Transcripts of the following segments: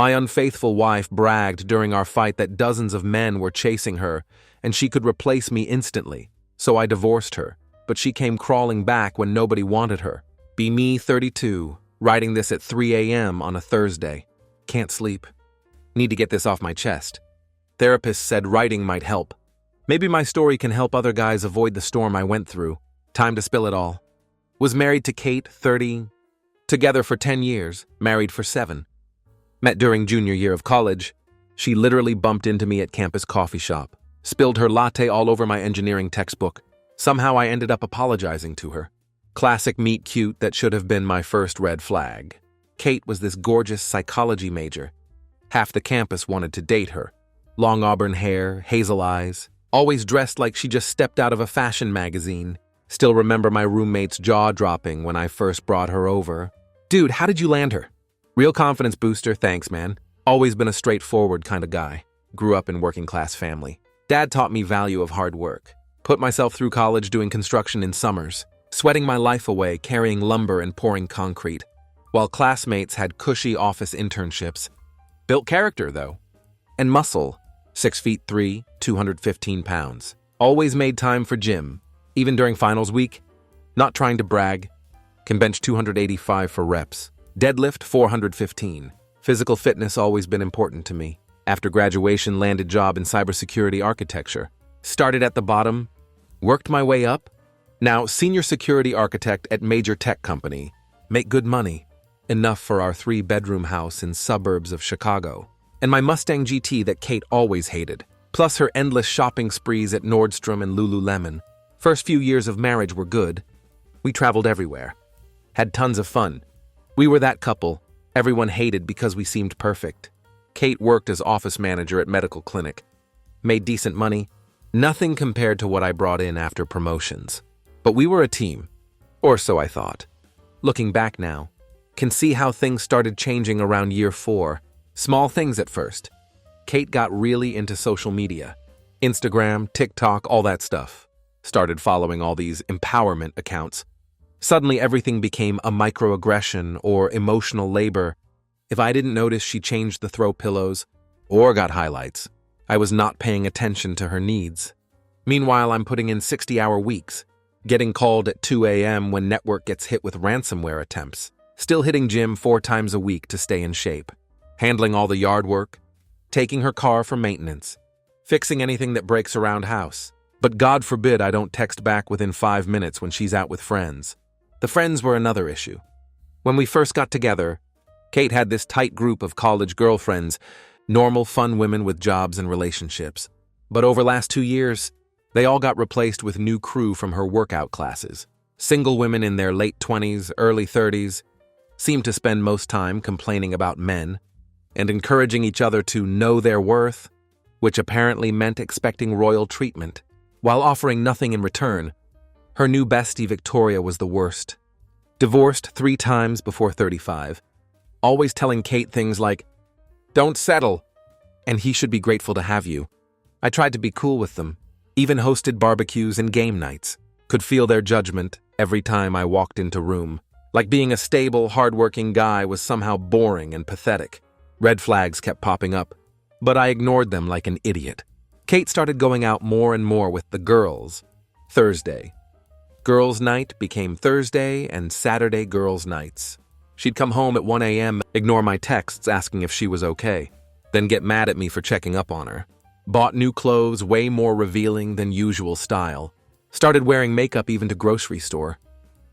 My unfaithful wife bragged during our fight that dozens of men were chasing her and she could replace me instantly, so I divorced her, but she came crawling back when nobody wanted her. Be me, 32, writing this at 3 a.m. on a Thursday. Can't sleep. Need to get this off my chest. Therapist said writing might help. Maybe my story can help other guys avoid the storm I went through. Time to spill it all. Was married to Kate, 30. Together for 10 years, married for 7. Met during junior year of college. She literally bumped into me at campus coffee shop. Spilled her latte all over my engineering textbook. Somehow I ended up apologizing to her. Classic meet cute that should have been my first red flag. Kate was this gorgeous psychology major. Half the campus wanted to date her. Long auburn hair, hazel eyes, always dressed like she just stepped out of a fashion magazine. Still remember my roommate's jaw dropping when I first brought her over. Dude, how did you land her? Real confidence booster, thanks man. Always been a straightforward kind of guy. Grew up in working class family. Dad taught me value of hard work. Put myself through college doing construction in summers, sweating my life away carrying lumber and pouring concrete, while classmates had cushy office internships. Built character though. And muscle. 6'3", 215 pounds. Always made time for gym, even during finals week. Not trying to brag. Can bench 285 for reps. Deadlift 415. Physical fitness always been important to me. After graduation, landed job in cybersecurity architecture. Started at the bottom, worked my way up. Now senior security architect at major tech company. Make good money. Enough for our 3-bedroom house in suburbs of Chicago. And my Mustang GT that Kate always hated. Plus her endless shopping sprees at Nordstrom and Lululemon. First few years of marriage were good. We traveled everywhere. Had tons of fun. We were that couple everyone hated because we seemed perfect. Kate worked as office manager at medical clinic. Made decent money. Nothing compared to what I brought in after promotions. But we were a team. Or so I thought. Looking back now, can see how things started changing around year 4. Small things at first. Kate got really into social media. Instagram, TikTok, all that stuff. Started following all these empowerment accounts. Suddenly everything became a microaggression or emotional labor. If I didn't notice she changed the throw pillows or got highlights, I was not paying attention to her needs. Meanwhile, I'm putting in 60-hour weeks, getting called at 2 a.m. when network gets hit with ransomware attempts, still hitting gym 4 times a week to stay in shape, handling all the yard work, taking her car for maintenance, fixing anything that breaks around house. But God forbid I don't text back within 5 minutes when she's out with friends. The friends were another issue. When we first got together, Kate had this tight group of college girlfriends, normal, fun women with jobs and relationships. But over last 2 years, they all got replaced with new crew from her workout classes. Single women in their late 20s, early 30s, seemed to spend most time complaining about men and encouraging each other to know their worth, which apparently meant expecting royal treatment, while offering nothing in return. Her new bestie, Victoria, was the worst. Divorced 3 times before 35. Always telling Kate things like, "Don't settle," and "he should be grateful to have you." I tried to be cool with them, even hosted barbecues and game nights. Could feel their judgment every time I walked into room. Like being a stable, hardworking guy was somehow boring and pathetic. Red flags kept popping up, but I ignored them like an idiot. Kate started going out more and more with the girls. Thursday. Girls' night became Thursday and Saturday girls' nights. She'd come home at 1 a.m., ignore my texts asking if she was okay, then get mad at me for checking up on her. Bought new clothes way more revealing than usual style. Started wearing makeup even to grocery store.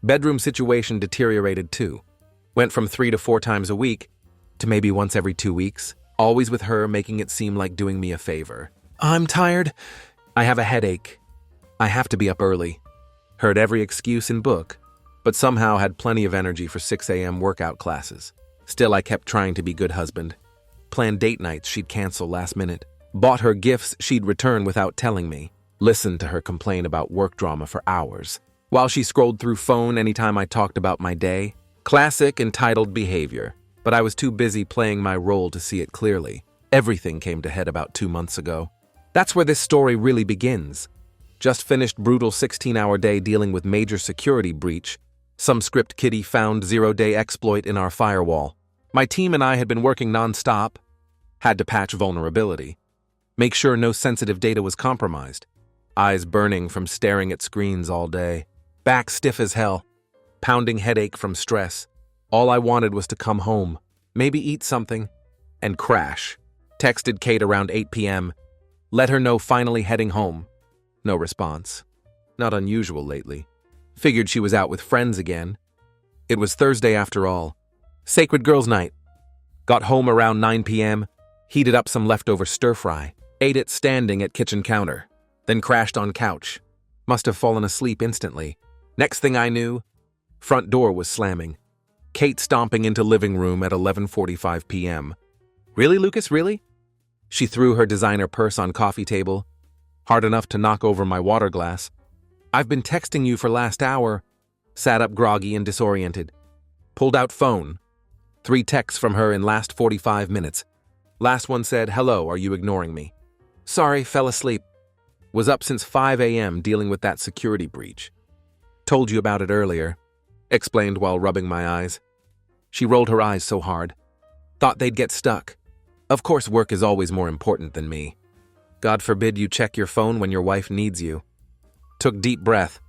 Bedroom situation deteriorated too. Went from 3 to 4 times a week to maybe once every 2 weeks, always with her making it seem like doing me a favor. "I'm tired. I have a headache. I have to be up early." Heard every excuse in book, but somehow had plenty of energy for 6 a.m. workout classes. Still, I kept trying to be good husband. Planned date nights she'd cancel last minute. Bought her gifts she'd return without telling me. Listened to her complain about work drama for hours, while she scrolled through phone anytime I talked about my day. Classic entitled behavior, but I was too busy playing my role to see it clearly. Everything came to head about 2 months ago. That's where this story really begins. Just finished brutal 16-hour day dealing with major security breach. Some script kiddie found 0-day exploit in our firewall. My team and I had been working non-stop, had to patch vulnerability, make sure no sensitive data was compromised, eyes burning from staring at screens all day, back stiff as hell, pounding headache from stress. All I wanted was to come home, maybe eat something, and crash. Texted Kate around 8 p.m., let her know finally heading home. No response. Not unusual lately. Figured she was out with friends again. It was Thursday after all. Sacred Girls' Night. Got home around 9 p.m., heated up some leftover stir-fry, ate it standing at kitchen counter, then crashed on couch. Must have fallen asleep instantly. Next thing I knew, front door was slamming. Kate stomping into living room at 11:45 p.m. Really, Lucas, really? She threw her designer purse on coffee table, hard enough to knock over my water glass. I've been texting you for last hour. Sat up groggy and disoriented. Pulled out phone. 3 texts from her in last 45 minutes. Last one said, hello, are you ignoring me? Sorry, fell asleep. Was up since 5 a.m. dealing with that security breach. Told you about it earlier. Explained while rubbing my eyes. She rolled her eyes so hard. Thought they'd get stuck. Of course work is always more important than me. God forbid you check your phone when your wife needs you. Took deep breath.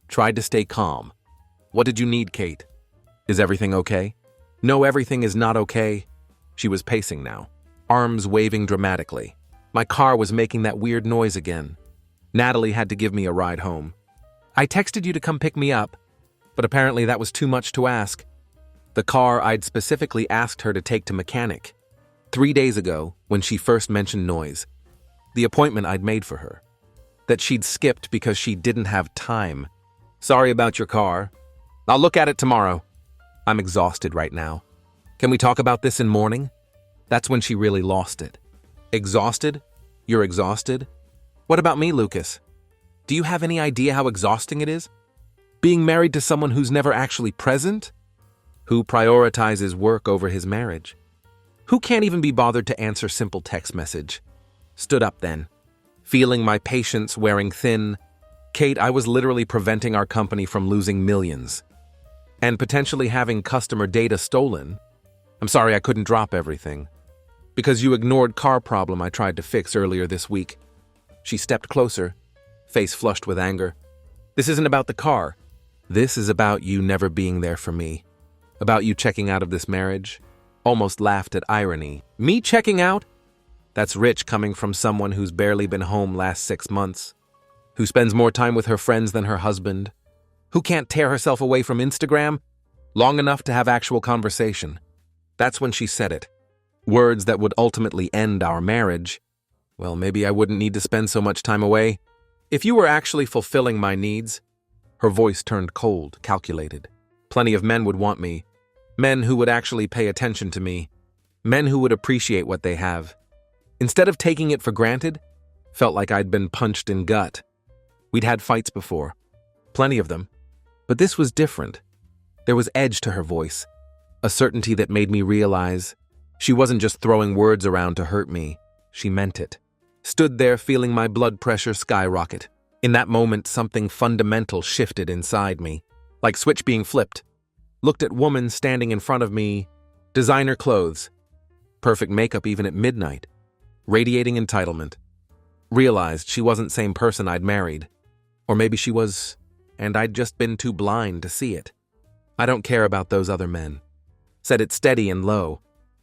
Tried to stay calm. What did you need, Kate? Is everything okay? No, everything is not okay. She was pacing now, arms waving dramatically. My car was making that weird noise again. Natalie had to give me a ride home. I texted you to come pick me up, but apparently that was too much to ask. The car I'd specifically asked her to take to mechanic. 3 days ago, when she first mentioned noise. The appointment I'd made for her. That she'd skipped because she didn't have time. Sorry about your car. I'll look at it tomorrow. I'm exhausted right now. Can we talk about this in morning? That's when she really lost it. Exhausted? You're exhausted? What about me, Lucas? Do you have any idea how exhausting it is? Being married to someone who's never actually present? Who prioritizes work over his marriage? Who can't even be bothered to answer simple text message? Stood up then, feeling my patience wearing thin. Kate, I was literally preventing our company from losing millions. And potentially having customer data stolen. I'm sorry I couldn't drop everything. Because you ignored car problem I tried to fix earlier this week. She stepped closer, face flushed with anger. This isn't about the car. This is about you never being there for me. About you checking out of this marriage. Almost laughed at irony. Me checking out? That's rich coming from someone who's barely been home last 6 months. Who spends more time with her friends than her husband. Who can't tear herself away from Instagram long enough to have actual conversation. That's when she said it. Words that would ultimately end our marriage. Well, maybe I wouldn't need to spend so much time away. If you were actually fulfilling my needs. Her voice turned cold, calculated. Plenty of men would want me. Men who would actually pay attention to me. Men who would appreciate what they have. Instead of taking it for granted, felt like I'd been punched in gut. We'd had fights before. Plenty of them. But this was different. There was edge to her voice. A certainty that made me realize she wasn't just throwing words around to hurt me. She meant it. Stood there feeling my blood pressure skyrocket. In that moment, something fundamental shifted inside me. Like switch being flipped. Looked at woman standing in front of me. Designer clothes. Perfect makeup even at midnight. Radiating entitlement. Realized she wasn't same person I'd married. Or maybe she was, and I'd just been too blind to see it. I don't care about those other men. Said it steady and low.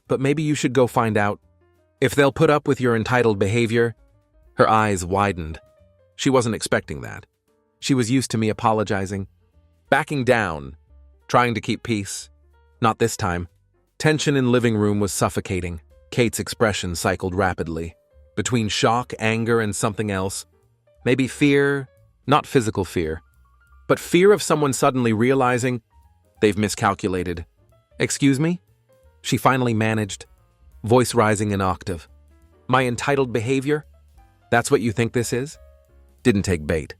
But maybe you should go find out. If they'll put up with your entitled behavior. Her eyes widened. She wasn't expecting that. She was used to me apologizing. Backing down. Trying to keep peace. Not this time. Tension in living room was suffocating. Kate's expression cycled rapidly. Between shock, anger, and something else. Maybe fear, not physical fear. But fear of someone suddenly realizing they've miscalculated. Excuse me? She finally managed, voice rising an octave. My entitled behavior? That's what you think this is? Didn't take bait.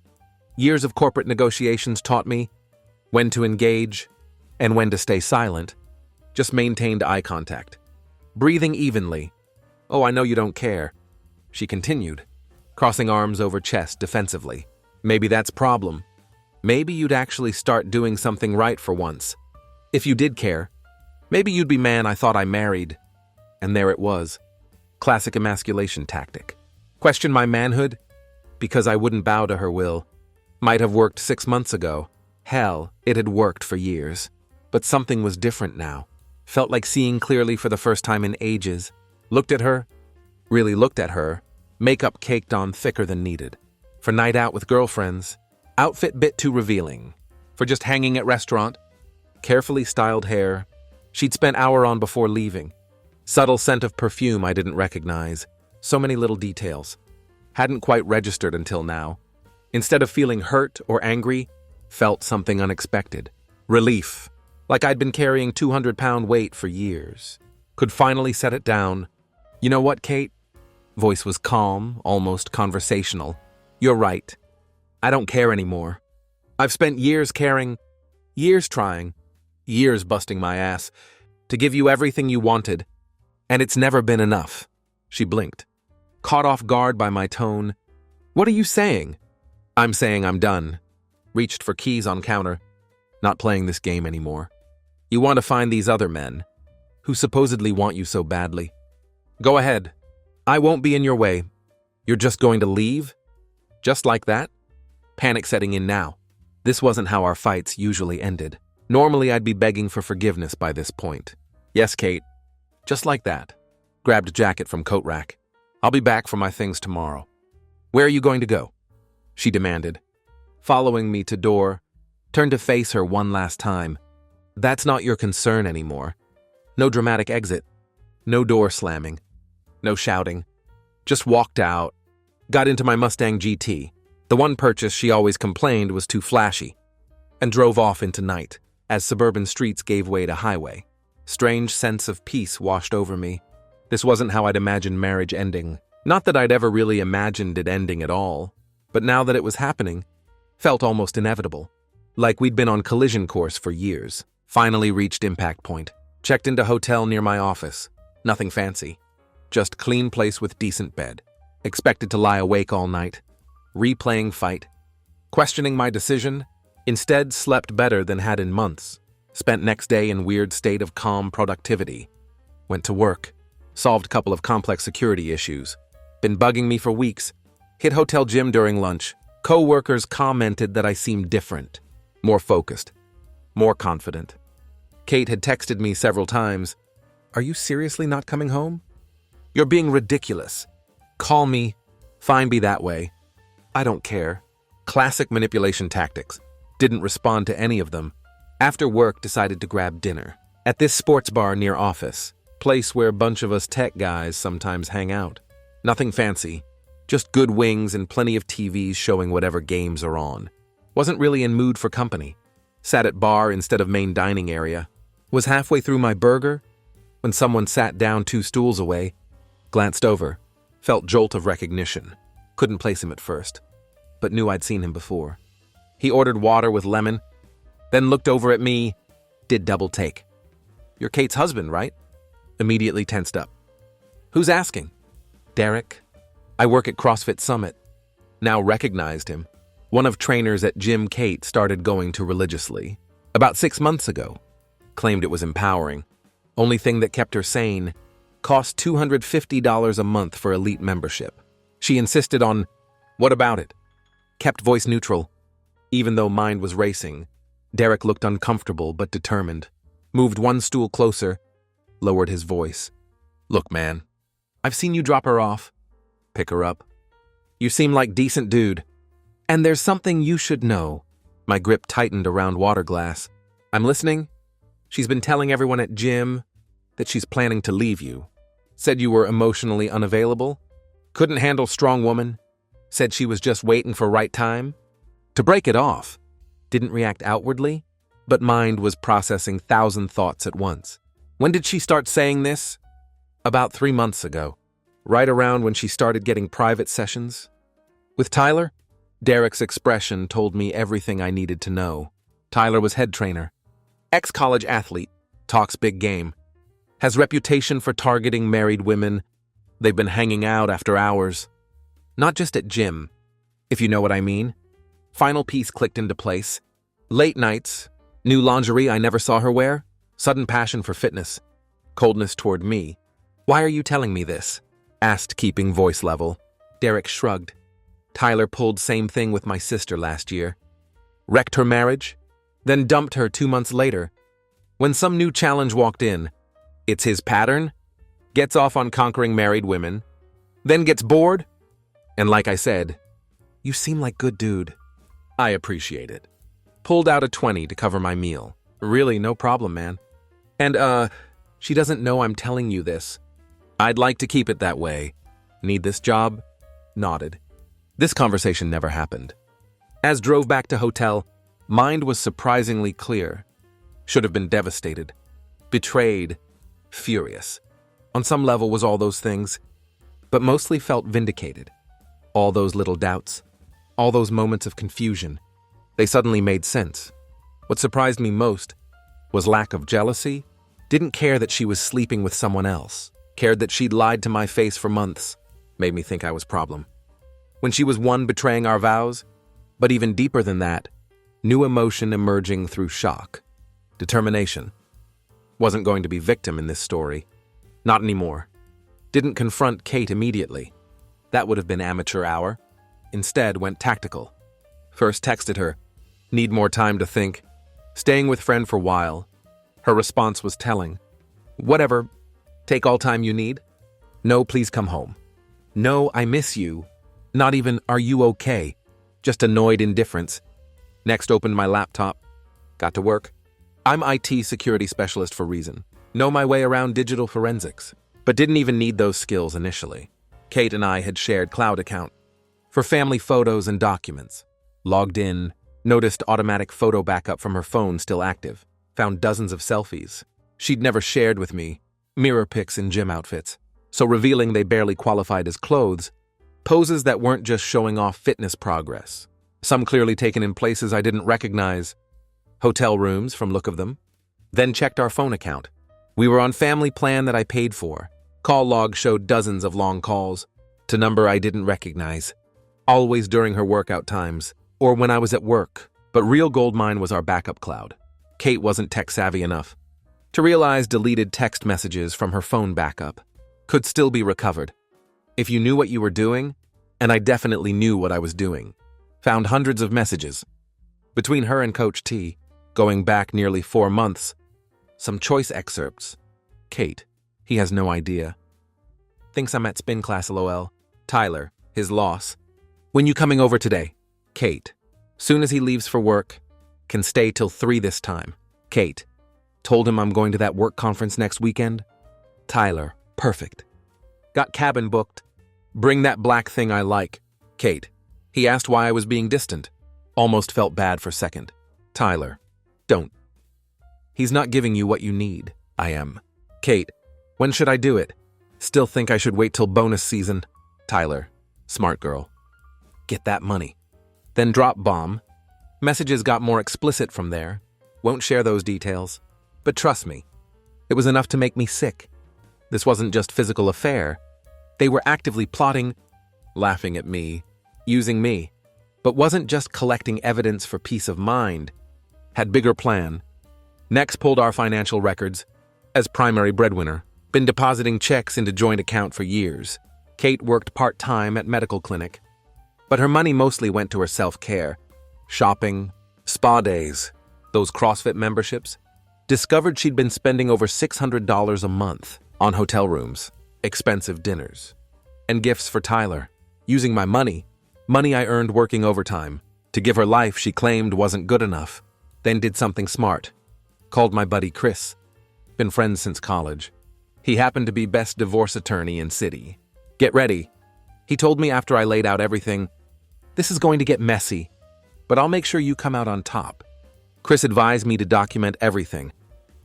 Years of corporate negotiations taught me when to engage and when to stay silent. Just maintained eye contact. Breathing evenly. Oh, I know you don't care. She continued, crossing arms over chest defensively. Maybe that's problem. Maybe you'd actually start doing something right for once. If you did care, Maybe you'd be man I thought I married. And there it was. Classic emasculation tactic. Question my manhood? Because I wouldn't bow to her will. Might have worked 6 months ago. Hell, it had worked for years. But something was different now. Felt like seeing clearly for the first time in ages. Looked at her. Really looked at her. Makeup caked on thicker than needed. For night out with girlfriends. Outfit bit too revealing. For just hanging at restaurant. Carefully styled hair. She'd spent hour on before leaving. Subtle scent of perfume I didn't recognize. So many little details. Hadn't quite registered until now. Instead of feeling hurt or angry, felt something unexpected. Relief. Like I'd been carrying 200-pound weight for years. Could finally set it down. You know what, Kate? Voice was calm, almost conversational. You're right. I don't care anymore. I've spent years caring, years trying, years busting my ass to give you everything you wanted, and it's never been enough. She blinked, caught off guard by my tone. What are you saying? I'm saying I'm done. Reached for keys on counter. Not playing this game anymore. You want to find these other men who supposedly want you so badly. Go ahead. I won't be in your way. You're just going to leave? Just like that? Panic setting in now. This wasn't how our fights usually ended. Normally I'd be begging for forgiveness by this point. Yes, Kate. Just like that. Grabbed a jacket from coat rack. I'll be back for my things tomorrow. Where are you going to go? She demanded. Following me to door, turned to face her one last time. That's not your concern anymore. No dramatic exit. No door slamming. No shouting. Just walked out. Got into my Mustang GT. The one purchase she always complained was too flashy. And drove off into night, as suburban streets gave way to highway. Strange sense of peace washed over me. This wasn't how I'd imagined marriage ending. Not that I'd ever really imagined it ending at all. But now that it was happening, felt almost inevitable. Like we'd been on collision course for years. Finally reached impact point. Checked into hotel near my office. Nothing fancy. Just clean place with decent bed. Expected to lie awake all night. Replaying fight. Questioning my decision. Instead slept better than had in months. Spent next day in weird state of calm productivity. Went to work. Solved couple of complex security issues. Been bugging me for weeks. Hit hotel gym during lunch. Co-workers commented that I seemed different. More focused. More confident. Kate had texted me several times. Are you seriously not coming home? You're being ridiculous. Call me. Fine be that way. I don't care. Classic manipulation tactics. Didn't respond to any of them. After work, decided to grab dinner. At this sports bar near office. Place where a bunch of us tech guys sometimes hang out. Nothing fancy. Just good wings and plenty of TVs showing whatever games are on. Wasn't really in mood for company. Sat at bar instead of main dining area. Was halfway through my burger when someone sat down 2 stools away. Glanced over. Felt jolt of recognition. Couldn't place him at first, but knew I'd seen him before. He ordered water with lemon, then looked over at me, did double take. You're Kate's husband, right? Immediately tensed up. Who's asking? Derek. I work at CrossFit Summit. Now recognized him. One of trainers at gym Kate started going to religiously. About 6 months ago. Claimed it was empowering. Only thing that kept her sane. Cost $250 a month for elite membership. She insisted on, what about it? Kept voice neutral. Even though mind was racing, Derek looked uncomfortable but determined. Moved 1 stool closer, lowered his voice. Look, man, I've seen you drop her off. Pick her up. You seem like decent dude. And there's something you should know. My grip tightened around water glass. I'm listening. She's been telling everyone at gym that she's planning to leave you. Said you were emotionally unavailable. Couldn't handle strong woman. Said she was just waiting for right time. To break it off. Didn't react outwardly, but mind was processing 1,000 thoughts at once. When did she start saying this? About 3 months ago. Right around when she started getting private sessions. With Tyler? Derek's expression told me everything I needed to know. Tyler was head trainer. Ex-college athlete. Talks big game. Has reputation for targeting married women. They've been hanging out after hours. Not just at gym, if you know what I mean. Final piece clicked into place. Late nights. New lingerie I never saw her wear. Sudden passion for fitness. Coldness toward me. "Why are you telling me this?" asked, keeping voice level. Derek shrugged. "Tyler pulled same thing with my sister last year. Wrecked her marriage, then dumped her 2 months later. When some new challenge walked in, it's his pattern. Gets off on conquering married women, then gets bored. And like I said, you seem like good dude. I appreciate it. Pulled out a 20 to cover my meal. Really, no problem, man. And, she doesn't know I'm telling you this. I'd like to keep it that way. Need this job?" Nodded. This conversation never happened. As drove back to hotel, mind was surprisingly clear. Should have been devastated. Betrayed. Furious. On some level was all those things, but mostly felt vindicated. All those little doubts. All those moments of confusion. They suddenly made sense. What surprised me most was lack of jealousy. Didn't care that she was sleeping with someone else. Cared that she'd lied to my face for months. Made me think I was problem. When she was one betraying our vows, but even deeper than that, new emotion emerging through shock. Determination. Wasn't going to be victim in this story. Not anymore. Didn't confront Kate immediately. That would have been amateur hour. Instead, went tactical. First texted her. Need more time to think. Staying with friend for a while. Her response was telling. Whatever. Take all time you need. No, please come home. No, I miss you. Not even, are you okay? Just annoyed indifference. Next, opened my laptop. Got to work. I'm IT security specialist for reason. Know my way around digital forensics, but didn't even need those skills initially. Kate and I had shared cloud account for family photos and documents. Logged in, noticed automatic photo backup from her phone still active. Found dozens of selfies she'd never shared with me, mirror pics in gym outfits, so revealing they barely qualified as clothes, poses that weren't just showing off fitness progress, some clearly taken in places I didn't recognize, hotel rooms from look of them. Then checked our phone account. We were on family plan that I paid for. Call log showed dozens of long calls to number I didn't recognize, always during her workout times or when I was at work, but real goldmine was our backup cloud. Kate wasn't tech-savvy enough to realize deleted text messages from her phone backup could still be recovered. If you knew what you were doing, and I definitely knew what I was doing, found hundreds of messages. Between her and Coach T, going back nearly 4 months, some choice excerpts. Kate, he has no idea. Thinks I'm at spin class lol. Tyler, his loss. When you coming over today? Kate, soon as he leaves for work. Can stay till 3 this time. Kate, told him I'm going to that work conference next weekend. Tyler, perfect. Got cabin booked. Bring that black thing I like. Kate, he asked why I was being distant. Almost felt bad for second. Tyler, don't. He's not giving you what you need. I am. Kate, when should I do it? Still think I should wait till bonus season. Tyler, smart girl. Get that money. Then drop bomb. Messages got more explicit from there. Won't share those details. But trust me, it was enough to make me sick. This wasn't just physical affair. They were actively plotting, laughing at me, using me, but wasn't just collecting evidence for peace of mind. Had bigger plan. Next pulled our financial records. As primary breadwinner, been depositing checks into joint account for years. Kate worked part-time at medical clinic, but her money mostly went to her self-care. Shopping, spa days, those CrossFit memberships. Discovered she'd been spending over $600 a month on hotel rooms, expensive dinners, and gifts for Tyler, using my money I earned working overtime, to give her life she claimed wasn't good enough. Then did something smart. Called my buddy Chris. Been friends since college. He happened to be best divorce attorney in city. Get ready. He told me after I laid out everything, this is going to get messy, but I'll make sure you come out on top. Chris advised me to document everything.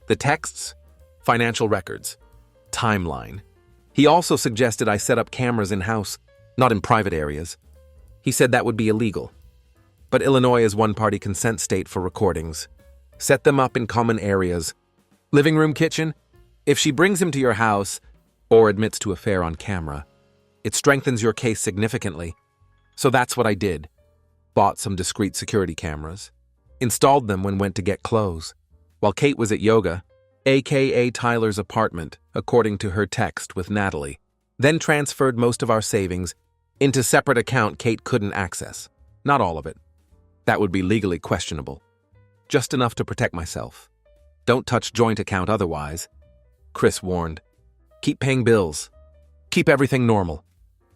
The texts, financial records, timeline. He also suggested I set up cameras in-house, not in private areas. He said that would be illegal. But Illinois is one-party consent state for recordings. Set them up in common areas. Living room, kitchen. If she brings him to your house or admits to affair on camera, it strengthens your case significantly. So that's what I did. Bought some discreet security cameras. Installed them when went to get clothes. While Kate was at yoga, aka Tyler's apartment, according to her text with Natalie, then transferred most of our savings into separate account Kate couldn't access. Not all of it. That would be legally questionable. Just enough to protect myself. Don't touch joint account otherwise, Chris warned. Keep paying bills. Keep everything normal.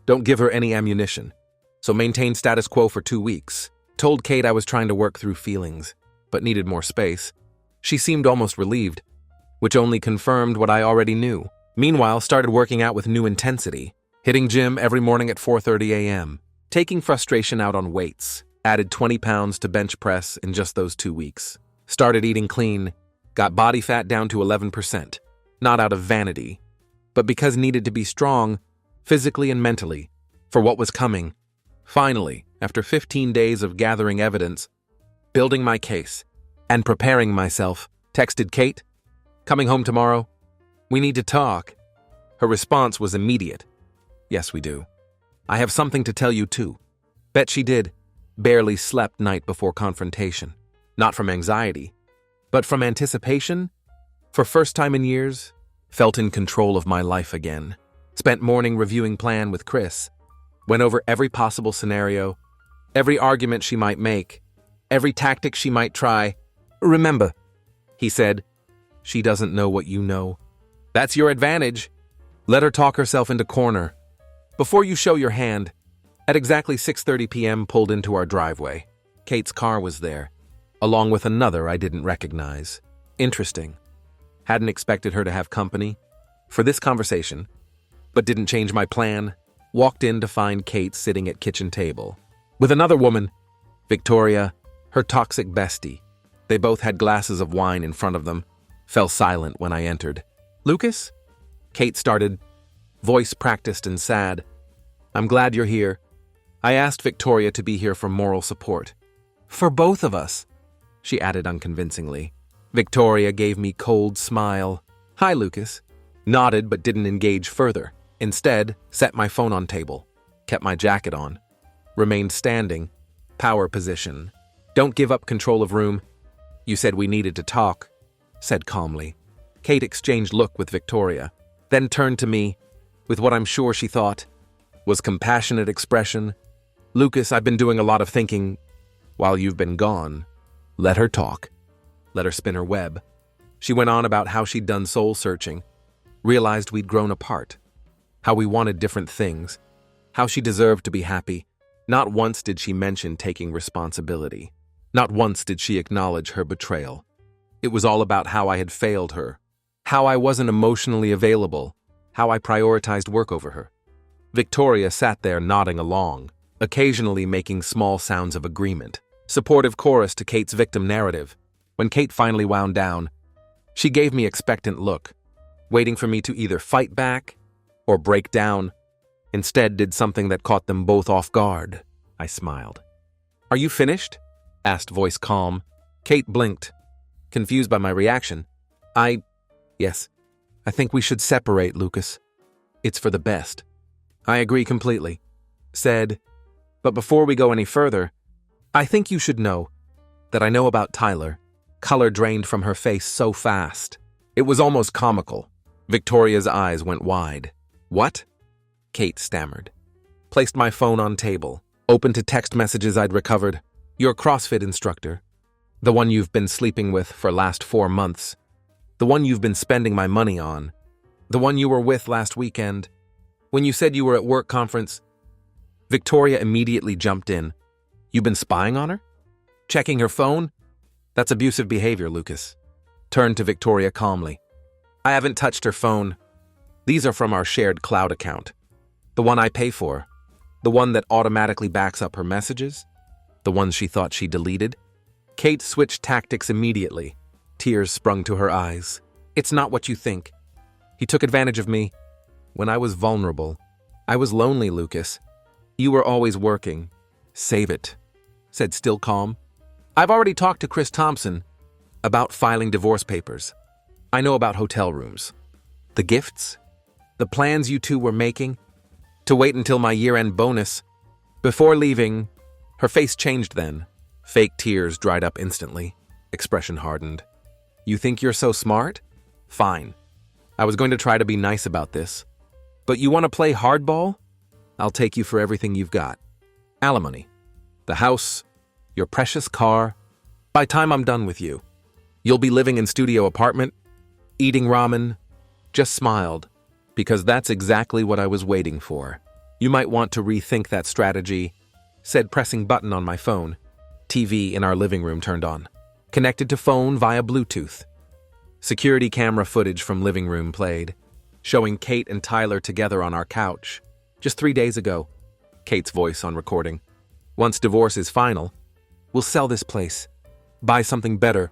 Don't give her any ammunition. So maintain status quo for 2 weeks. Told Kate I was trying to work through feelings, but needed more space. She seemed almost relieved, which only confirmed what I already knew. Meanwhile, started working out with new intensity, hitting gym every morning at 4:30 a.m., taking frustration out on weights, added 20 pounds to bench press in just those 2 weeks. Started eating clean, got body fat down to 11%, not out of vanity, but because needed to be strong, physically and mentally, for what was coming. Finally, after 15 days of gathering evidence, building my case, and preparing myself, texted Kate, "Coming home tomorrow? We need to talk." Her response was immediate. "Yes, we do. I have something to tell you too." Bet she did. Barely slept night before confrontation. Not from anxiety, but from anticipation. For first time in years, felt in control of my life again. Spent morning reviewing plan with Chris. Went over every possible scenario, every argument she might make, every tactic she might try. "Remember," he said, "she doesn't know what you know. That's your advantage. Let her talk herself into corner. Before you show your hand." At exactly 6:30 p.m. pulled into our driveway. Kate's car was there, along with another I didn't recognize. Interesting. Hadn't expected her to have company for this conversation, but didn't change my plan. Walked in to find Kate sitting at kitchen table with another woman, Victoria, her toxic bestie. They both had glasses of wine in front of them. Fell silent when I entered. "Lucas?" Kate started, voice practiced and sad. "I'm glad you're here. I asked Victoria to be here for moral support. For both of us," she added unconvincingly. Victoria gave me cold smile. "Hi, Lucas." Nodded but didn't engage further. Instead, set my phone on table. Kept my jacket on. Remained standing. Power position. "Don't give up control of room. You said we needed to talk," said calmly. Kate exchanged look with Victoria, then turned to me with what I'm sure she thought was compassionate expression. "Lucas, I've been doing a lot of thinking while you've been gone." Let her talk. Let her spin her web. She went on about how she'd done soul searching, realized we'd grown apart, how we wanted different things, how she deserved to be happy. Not once did she mention taking responsibility. Not once did she acknowledge her betrayal. It was all about how I had failed her, how I wasn't emotionally available, how I prioritized work over her. Victoria sat there nodding along, occasionally making small sounds of agreement, supportive chorus to Kate's victim narrative. When Kate finally wound down, she gave me expectant look, waiting for me to either fight back or break down. Instead, did something that caught them both off guard. I smiled. "Are you finished?" asked, voice calm. Kate blinked, confused by my reaction. Yes. I think we should separate, Lucas. It's for the best." "I agree completely," said, "but before we go any further, I think you should know that I know about Tyler." Color drained from her face so fast. It was almost comical. Victoria's eyes went wide. "What?" Kate stammered. Placed my phone on table, opened to text messages I'd recovered. "Your CrossFit instructor. The one you've been sleeping with for last 4 months. The one you've been spending my money on. The one you were with last weekend. When you said you were at work conference." Victoria immediately jumped in. "You've been spying on her? Checking her phone? That's abusive behavior, Lucas." Turned to Victoria calmly. "I haven't touched her phone. These are from our shared cloud account. The one I pay for. The one that automatically backs up her messages. The ones she thought she deleted." Kate switched tactics immediately. Tears sprung to her eyes. "It's not what you think. He took advantage of me. When I was vulnerable. I was lonely, Lucas. You were always working. Save it," said still calm. "I've already talked to Chris Thompson about filing divorce papers. I know about hotel rooms. The gifts? The plans you two were making? To wait until my year-end bonus. Before leaving." Her face changed then. Fake tears dried up instantly. Expression hardened. "You think you're so smart? Fine. I was going to try to be nice about this. But you want to play hardball? I'll take you for everything you've got. Alimony. The house. Your precious car. By time I'm done with you. You'll be living in studio apartment, eating ramen. Just smiled, because that's exactly what I was waiting for. You might want to rethink that strategy, said, pressing button on my phone. TV in our living room turned on. Connected to phone via Bluetooth. Security camera footage from living room played, showing Kate and Tyler together on our couch. Just 3 days ago. Kate's voice on recording. Once divorce is final, we'll sell this place. Buy something better.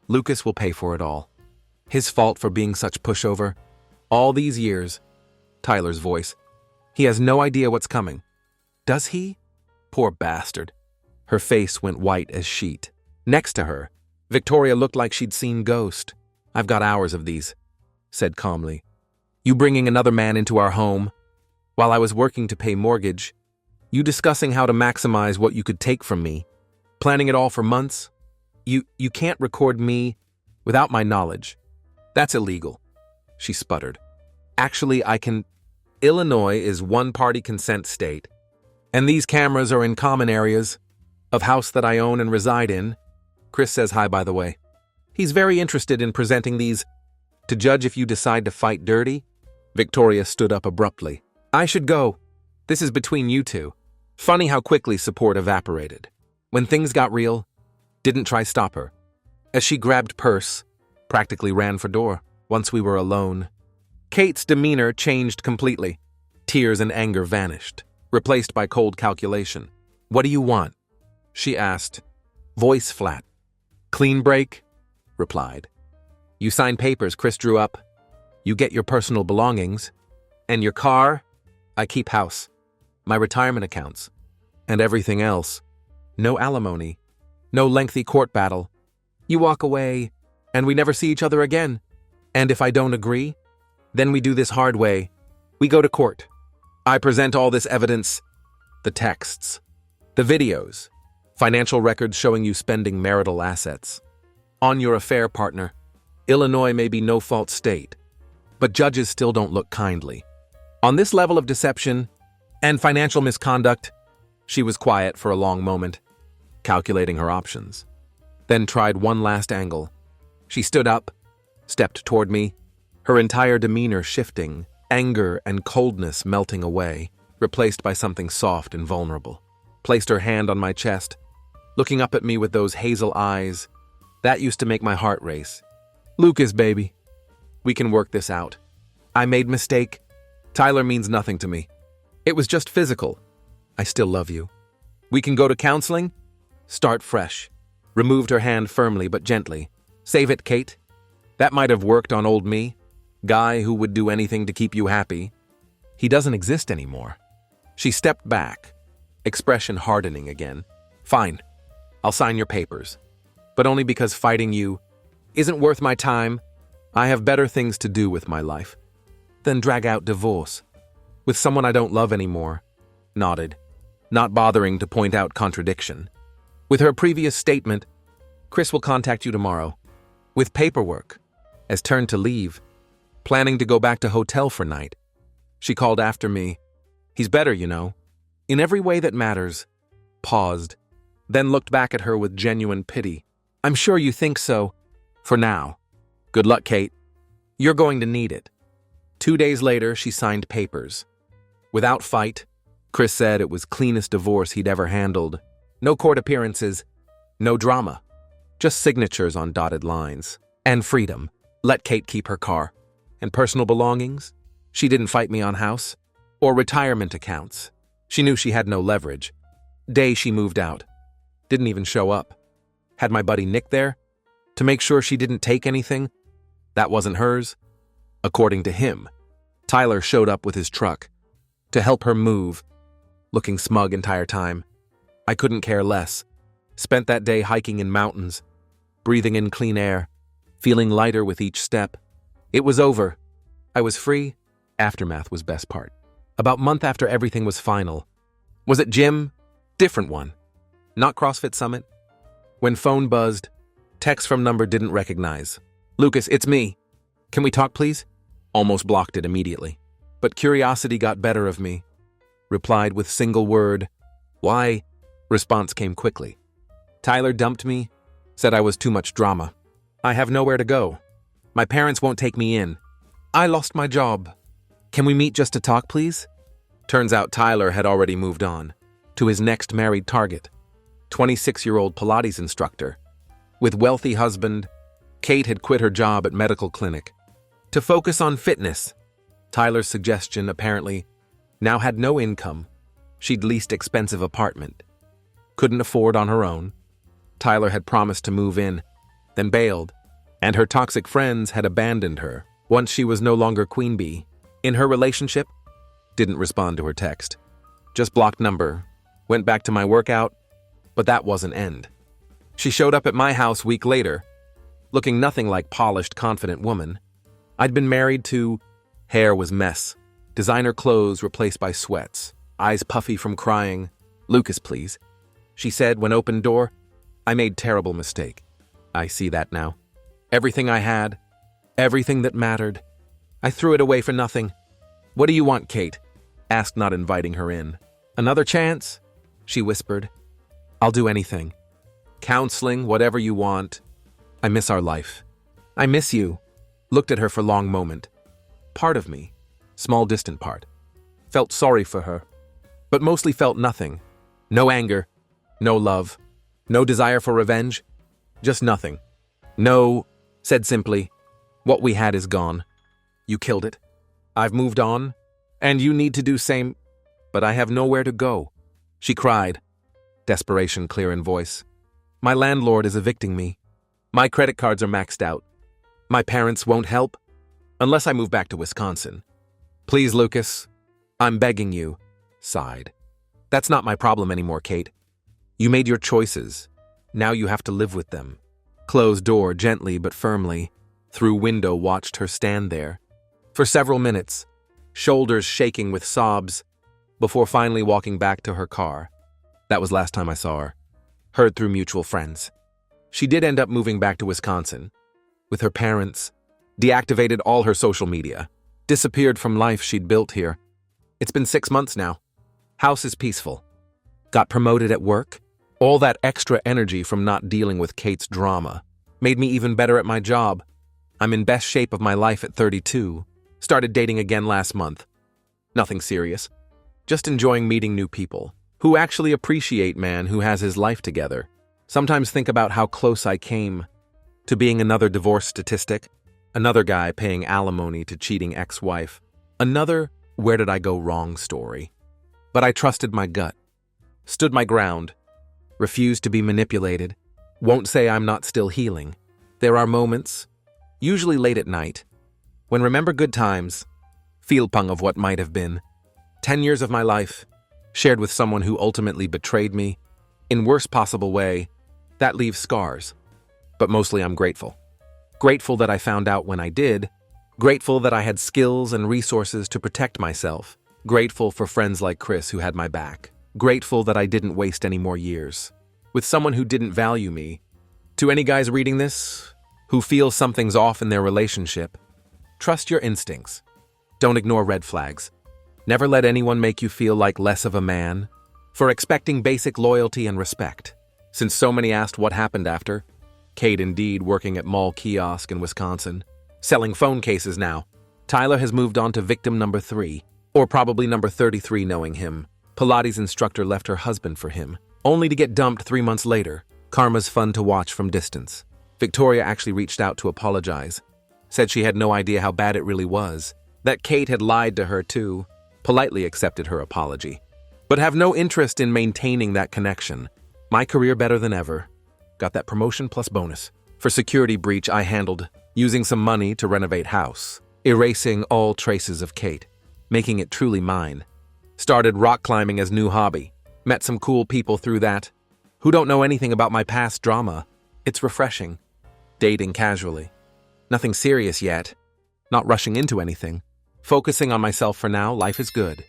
Lucas will pay for it all. His fault for being such pushover. All these years. Tyler's voice. He has no idea what's coming. Does he? Poor bastard. Her face went white as sheet. Next to her, Victoria looked like she'd seen ghost. I've got hours of these, said calmly. You bringing another man into our home, while I was working to pay mortgage. You discussing how to maximize what you could take from me. Planning it all for months. You can't record me without my knowledge. That's illegal, she sputtered. Actually, I can. Illinois is one-party consent state, and these cameras are in common areas of house that I own and reside in. Chris says hi, by the way. He's very interested in presenting these to judge if you decide to fight dirty. Victoria stood up abruptly. I should go. This is between you two. Funny how quickly support evaporated. When things got real, didn't try stop her. As she grabbed purse, practically ran for door. Once we were alone, Kate's demeanor changed completely. Tears and anger vanished, replaced by cold calculation. What do you want? She asked, voice flat. Clean break? Replied. You sign papers Chris drew up. You get your personal belongings. And your car? I keep house. My retirement accounts. And everything else. No alimony. No lengthy court battle. You walk away, and we never see each other again. And if I don't agree, then we do this hard way. We go to court. I present all this evidence. The texts. The videos. Financial records showing you spending marital assets. On your affair partner. Illinois may be no-fault state, but judges still don't look kindly. On this level of deception and financial misconduct, she was quiet for a long moment, calculating her options. Then tried one last angle. She stood up, stepped toward me, her entire demeanor shifting, anger and coldness melting away, replaced by something soft and vulnerable. Placed her hand on my chest, looking up at me with those hazel eyes. That used to make my heart race. Lucas, baby. We can work this out. I made mistake. Tyler means nothing to me. It was just physical. I still love you. We can go to counseling? Start fresh. Removed her hand firmly but gently. Save it, Kate. That might have worked on old me. Guy who would do anything to keep you happy. He doesn't exist anymore. She stepped back, expression hardening again. Fine. I'll sign your papers. But only because fighting you isn't worth my time. I have better things to do with my life than drag out divorce with someone I don't love anymore. Nodded, not bothering to point out contradiction. With her previous statement, Chris will contact you tomorrow. With paperwork, as turned to leave, planning to go back to hotel for night. She called after me. He's better, you know. In every way that matters. Paused, then looked back at her with genuine pity. I'm sure you think so. For now. Good luck, Kate. You're going to need it. 2 days later, she signed papers. Without fight, Chris said it was cleanest divorce he'd ever handled. No court appearances, no drama. Just signatures on dotted lines. And freedom. Let Kate keep her car. And personal belongings. She didn't fight me on house. Or retirement accounts. She knew she had no leverage. Day she moved out. Didn't even show up. Had my buddy Nick there to make sure she didn't take anything that wasn't hers. According to him, Tyler showed up with his truck to help her move, looking smug entire time. I couldn't care less. Spent that day hiking in mountains, breathing in clean air, feeling lighter with each step. It was over. I was free. Aftermath was best part. About a month after everything was final. Was it gym? Different one. Not CrossFit Summit. When phone buzzed, text from number didn't recognize. Lucas, it's me. Can we talk, please? Almost blocked it immediately. But curiosity got better of me. Replied with single word, "Why?" Response came quickly. Tyler dumped me, said I was too much drama. I have nowhere to go. My parents won't take me in. I lost my job. Can we meet just to talk, please? Turns out Tyler had already moved on to his next married target, 26-year-old Pilates instructor. With wealthy husband, Kate had quit her job at medical clinic to focus on fitness. Tyler's suggestion apparently now had no income. She'd leased expensive apartment. Couldn't afford on her own. Tyler had promised to move in, then bailed, and her toxic friends had abandoned her once she was no longer queen bee. In her relationship, didn't respond to her text. Just blocked number. Went back to my workout, but that wasn't end. She showed up at my house week later, looking nothing like polished, confident woman. I'd been married to... Hair was mess. Designer clothes replaced by sweats. Eyes puffy from crying. "Lucas, please." She said when opened door. I made terrible mistake. I see that now. Everything I had, everything that mattered, I threw it away for nothing. "What do you want, Kate?" Asked, not inviting her in. "Another chance?" She whispered. "I'll do anything. Counseling, whatever you want. I miss our life." "I miss you." Looked at her for a long moment. Part of me, small distant part, felt sorry for her, but mostly felt nothing. No anger, no love, no desire for revenge, just nothing. "No," said simply, "what we had is gone. You killed it. I've moved on, and you need to do same, but I have nowhere to go." She cried, desperation clear in voice. "My landlord is evicting me. My credit cards are maxed out. My parents won't help, unless I move back to Wisconsin. Please, Lucas, I'm begging you." Sighed. "That's not my problem anymore, Kate. You made your choices. Now you have to live with them." Closed door gently but firmly. Through window watched her stand there for several minutes, shoulders shaking with sobs, before finally walking back to her car. That was last time I saw her. Heard through mutual friends. She did end up moving back to Wisconsin with her parents, deactivated all her social media, disappeared from life she'd built here. It's been 6 months now. House is peaceful. Got promoted at work. All that extra energy from not dealing with Kate's drama made me even better at my job. I'm in best shape of my life at 32. Started dating again last month. Nothing serious. Just enjoying meeting new people who actually appreciate man who has his life together. Sometimes think about how close I came to being another divorce statistic, another guy paying alimony to cheating ex-wife, another where did I go wrong story. But I trusted my gut, stood my ground, refused to be manipulated, won't say I'm not still healing. There are moments, usually late at night, when remember good times, feel pung of what might have been. 10 years of my life, shared with someone who ultimately betrayed me, in worst possible way, that leaves scars. But mostly I'm grateful. Grateful that I found out when I did, grateful that I had skills and resources to protect myself, grateful for friends like Chris who had my back, grateful that I didn't waste any more years with someone who didn't value me. To any guys reading this, who feel something's off in their relationship, trust your instincts. Don't ignore red flags. Never let anyone make you feel like less of a man for expecting basic loyalty and respect. Since so many asked what happened after, Kate indeed working at mall kiosk in Wisconsin, selling phone cases now. Tyler has moved on to victim number 3, or probably number 33 knowing him. Pilates instructor left her husband for him, only to get dumped 3 months later. Karma's fun to watch from distance. Victoria actually reached out to apologize. Said she had no idea how bad it really was. That Kate had lied to her too. Politely accepted her apology. But have no interest in maintaining that connection. My career better than ever. Got that promotion plus bonus. For security breach I handled, using some money to renovate house. Erasing all traces of Kate. Making it truly mine. Started rock climbing as new hobby. Met some cool people through that, who don't know anything about my past drama. It's refreshing. Dating casually. Nothing serious yet. Not rushing into anything. Focusing on myself for now, life is good.